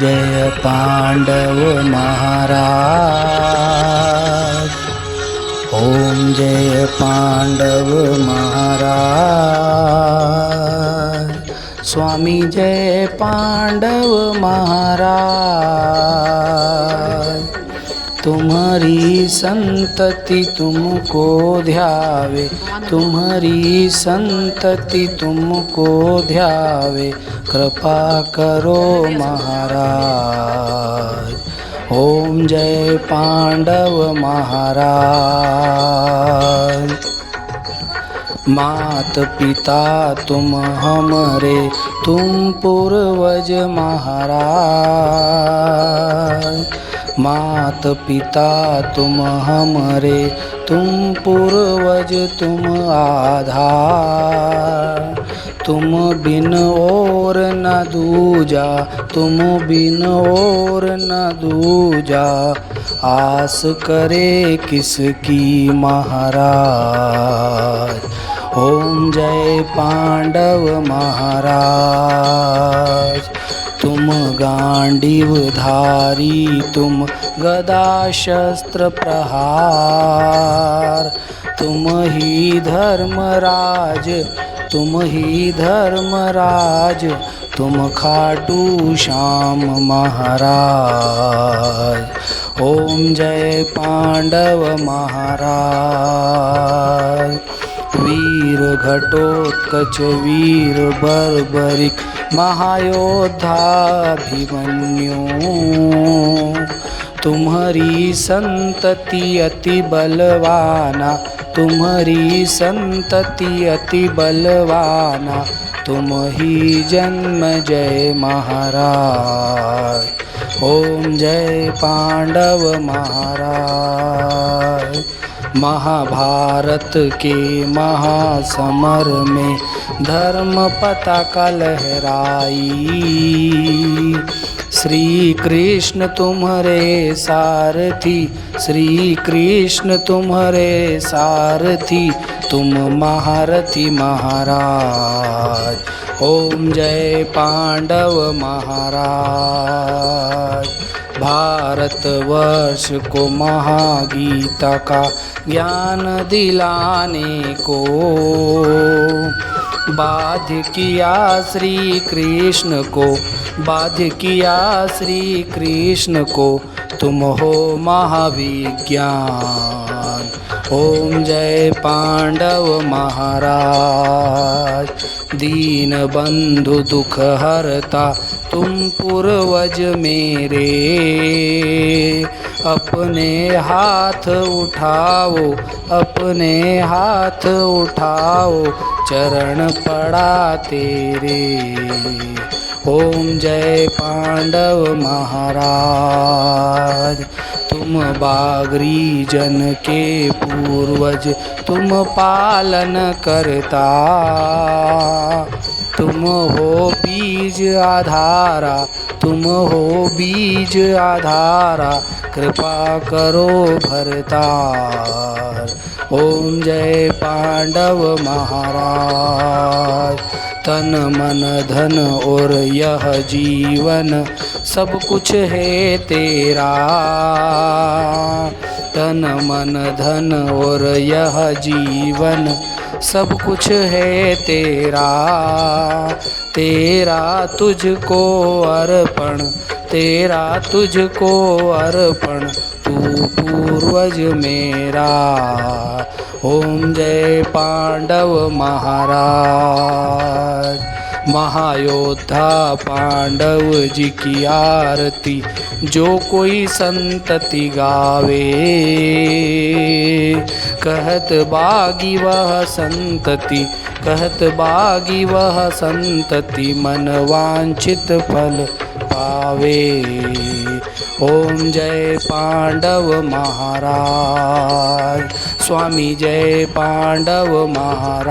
जय पांडव महाराज। ओम जय पांडव महाराज। स्वामी जय पांडव महाराज। तुम्हारी संतति तुमको ध्यावे, तुम्हारी संतति तुमको ध्यावे, कृपा करो महाराज। ओम जय पांडव महाराज। मात पिता तुम हमरे, तुम पूर्वज महाराज। मात पिता तुम हमरे, तुम पूर्वज तुम आधार। तुम बिन और न दूजा, तुम बिन और न दूजा, आस करे किसकी महाराज। ओम जय पांडव महाराज। तुम गांडीव धारी, तुम गदा शस्त्र प्रहार। तुम ही धर्मराज, तुम ही धर्मराज, तुम खाटू श्याम महाराज। ओम जय पांडव महाराज। वीर घटोत्कच वीर बर्बरिक, महायोद्धा अभिमन्यु। तुम्हारी संतति अति बलवाना, तुम्हारी संतति अति बलवाना, तुम ही जन्म जय महाराज। ओम जय पांडव महाराज। महाभारत के महासमर में धर्म पताका लहराई। श्री कृष्ण तुम्हारे सारथी, श्री कृष्ण तुम्हारे सारथी, तुम महारथी महाराज। ओम जय पांडव महाराज। भारतवर्ष को महागीता का ज्ञान दिलाने को बाध्य किया श्री कृष्ण को, बाध्य किया श्री कृष्ण को, तुम हो महाविज्ञान। ओम जय पांडव महाराज। दीन बंधु दुख हरता तुम पूर्वज मेरे, अपने हाथ उठाओ, अपने हाथ उठाओ, चरण पड़ा तेरे। ओम जय पांडव महाराज। तुम बागरी जन के पूर्वज, तुम पालन करता, तुम हो बीज आधारा, तुम हो बीज आधारा, कृपा करो भरतार। ओम जय पांडव महाराज। तन मन धन और यह जीवन सब कुछ है तेरा, तन मन धन और यह जीवन सब कुछ है तेरा। तेरा तुझको अर्पण, तेरा तुझको अर्पण, तू पूर्वज मेरा। ओम जय पांडव महाराज। महायोद्धा पांडव जी की आरती जो कोई संतति गावे, कहत बागी वह संतति, कहत बागी वह संतति, मन वांछित फल पावे। ओम जय पांडव महाराज। स्वामी जय पांडव महाराज।